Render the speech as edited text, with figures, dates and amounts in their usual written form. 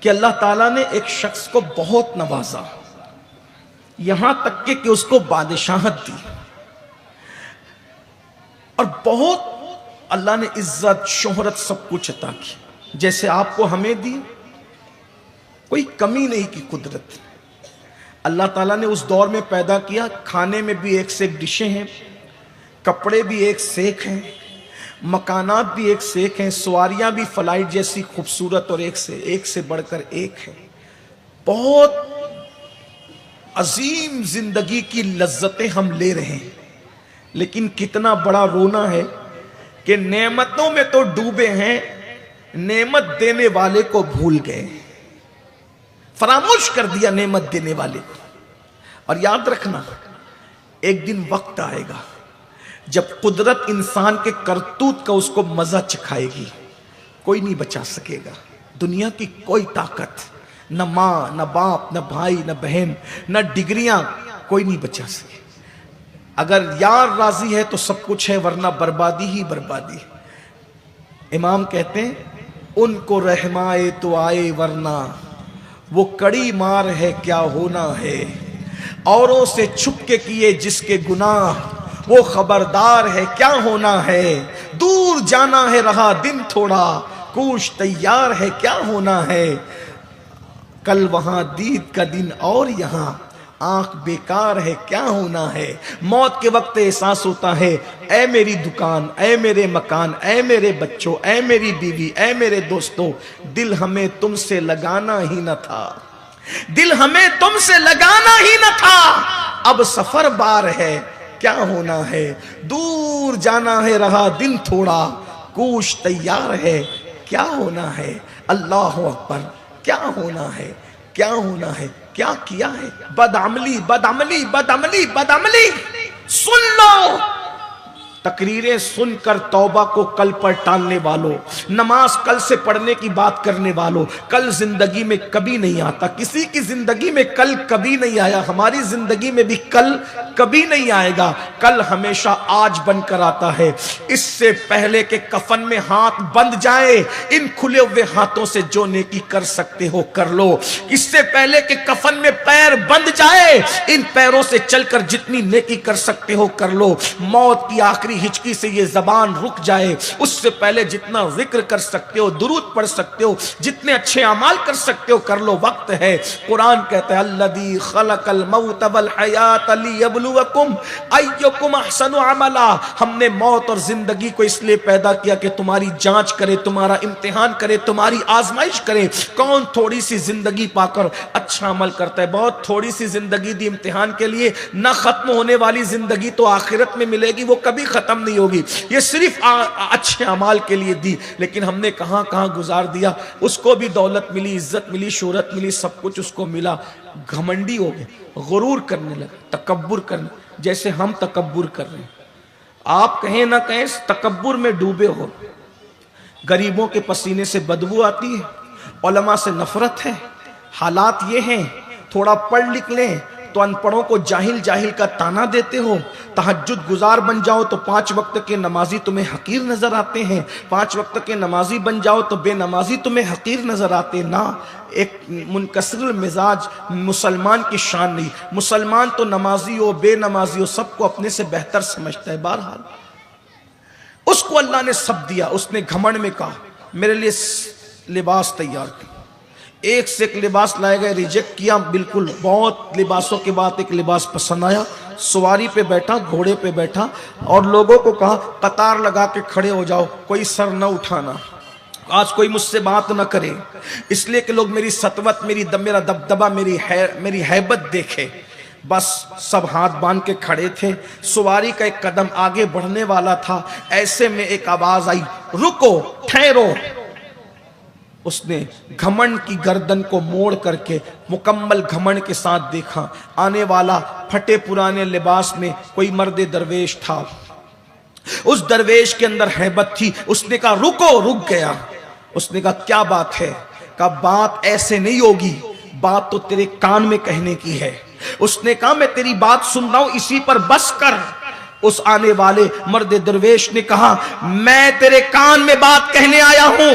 کہ اللہ تعالیٰ نے ایک شخص کو بہت نوازا، یہاں تک کہ اس کو بادشاہت دی، اور بہت اللہ نے عزت شہرت سب کچھ عطا کی، جیسے آپ کو ہمیں دی، کوئی کمی نہیں کی قدرت۔ اللہ تعالیٰ نے اس دور میں پیدا کیا، کھانے میں بھی ایک سے ایک ڈشیں ہیں، کپڑے بھی ایک سے ایک ہیں، مکانات بھی ایک سے ایک ہیں، سواریاں بھی فلائٹ جیسی خوبصورت اور ایک سے بڑھ کر ایک ہے۔ بہت عظیم زندگی کی لذتیں ہم لے رہے ہیں، لیکن کتنا بڑا رونا ہے کہ نعمتوں میں تو ڈوبے ہیں، نعمت دینے والے کو بھول گئے، فراموش کر دیا نعمت دینے والے کو۔ اور یاد رکھنا، ایک دن وقت آئے گا جب قدرت انسان کے کرتوت کا اس کو مزہ چکھائے گی، کوئی نہیں بچا سکے گا۔ دنیا کی کوئی طاقت، نہ ماں، نہ باپ، نہ بھائی، نہ بہن، نہ ڈگریاں، کوئی نہیں بچا سکے۔ اگر یار راضی ہے تو سب کچھ ہے، ورنہ بربادی ہی بربادی۔ امام کہتے ہیں ان کو رحمائے تو آئے ورنہ وہ کڑی مار ہے کیا ہونا ہے، اوروں سے چھپ کے کیے جس کے گناہ وہ خبردار ہے کیا ہونا ہے، دور جانا ہے رہا دن تھوڑا کوش تیار ہے کیا ہونا ہے، کل وہاں دید کا دن اور یہاں آنکھ بیکار ہے کیا ہونا ہے۔ موت کے وقت احساس ہوتا ہے اے میری دکان، اے میرے مکان، اے میرے بچوں، اے میری بیوی، اے میرے دوستوں، دل ہمیں تم سے لگانا ہی نہ تھا، دل ہمیں تم سے لگانا ہی نہ تھا، اب سفر بار ہے کیا ہونا ہے، دور جانا ہے رہا دن تھوڑا کوش تیار ہے کیا ہونا ہے۔ اللہ اکبر، کیا ہونا ہے، کیا ہونا ہے، کیا کیا ہے؟ بدعملی بدعملی بدعملی بدعملی۔ سن لو تقریریں سن کر توبہ کو کل پر ٹالنے والوں، نماز کل سے پڑھنے کی بات کرنے والوں، کل زندگی میں کبھی نہیں آتا، کسی کی زندگی میں کل کبھی نہیں آیا، ہماری زندگی میں بھی کل کبھی نہیں آئے گا، کل ہمیشہ آج بن کر آتا ہے۔ اس سے پہلے کہ کفن میں ہاتھ بند جائے، ان کھلے ہوئے ہاتھوں سے جو نیکی کر سکتے ہو کر لو، اس سے پہلے کہ کفن میں پیر بند جائے، ان پیروں سے چل کر جتنی نیکی کر سکتے ہو کر لو، موت کی آخری ہچکی سے یہ زبان رک جائے، اس سے پہلے جتنا ذکر کر سکتے ہو، درود پڑھ سکتے ہو، جتنے اچھے اعمال کر سکتے ہو کر لو، وقت ہے۔ قرآن کہتا ہے الذی خلق الموت والحیات لیبلوکم ایکم احسن عملا، ہم نے موت اور زندگی کو اس لیے پیدا کیا کہ تمہاری جانچ کرے، تمہارا امتحان کرے، تمہاری آزمائش کرے، کون تھوڑی سی زندگی پا کر اچھا عمل کرتا ہے۔ بہت تھوڑی سی زندگی دی امتحان کے لیے، نہ ختم ہونے والی زندگی تو آخرت میں ملے گی، وہ کبھی ختم نہیں ہوگی، یہ صرف اچھے اعمال کے لیے دی، لیکن ہم نے کہاں کہاں گزار دیا۔ اس کو بھی دولت ملی، عزت ملی، شہرت ملی، سب کچھ اس کو ملا، گھمنڈی ہو گئے، غرور کرنے لگا، تکبر کرنے، جیسے ہم تکبر کر رہے ہیں۔ آپ کہیں نہ کہیں تکبر میں ڈوبے ہو، غریبوں کے پسینے سے بدبو آتی ہے، علماء سے نفرت ہے، حالات یہ ہیں، تھوڑا پڑھ لکھ لیں تو ان پڑھوں کو جاہل جاہل کا تانا دیتے ہو، تہجد گزار بن جاؤ تو 5 وقت کے نمازی تمہیں حقیر نظر آتے ہیں، 5 وقت کے نمازی بن جاؤ تو بے نمازی تمہیں حقیر نظر آتے۔ نہ، ایک منکسر المزاج مسلمان کی شان نہیں، مسلمان تو نمازی ہو بے نمازی ہو سب کو اپنے سے بہتر سمجھتا ہے۔ بہرحال اس کو اللہ نے سب دیا، اس نے گھمنڈ میں کہا میرے لیے لباس تیار کر، ایک سے ایک لباس لائے گئے، ریجیکٹ کیا، بالکل بہت لباسوں کے بعد ایک لباس پسند آیا، سواری پہ بیٹھا، گھوڑے پہ بیٹھا، اور لوگوں کو کہا قطار لگا کے کھڑے ہو جاؤ، کوئی سر نہ اٹھانا، آج کوئی مجھ سے بات نہ کرے، اس لیے کہ لوگ میری سطوت، میرا دبدبہ، میری ہیبت دیکھے۔ بس سب ہاتھ باندھ کے کھڑے تھے، سواری کا ایک قدم آگے بڑھنے والا تھا، ایسے میں ایک آواز آئی رکو، ٹھہرو۔ اس نے گھمنڈ کی گردن کو موڑ کر کے مکمل گھمنڈ کے ساتھ دیکھا، آنے والا پھٹے پرانے لباس میں کوئی مرد درویش تھا، اس درویش کے اندر ہیبت تھی، اس نے کہا رکو، رک گیا۔ اس نے کہا کیا بات ہے؟ کہا بات ایسے نہیں ہوگی، بات تو تیرے کان میں کہنے کی ہے۔ اس نے کہا میں تیری بات سن رہا ہوں، اسی پر بس کر۔ اس آنے والے مرد درویش نے کہا میں تیرے کان میں بات کہنے آیا ہوں،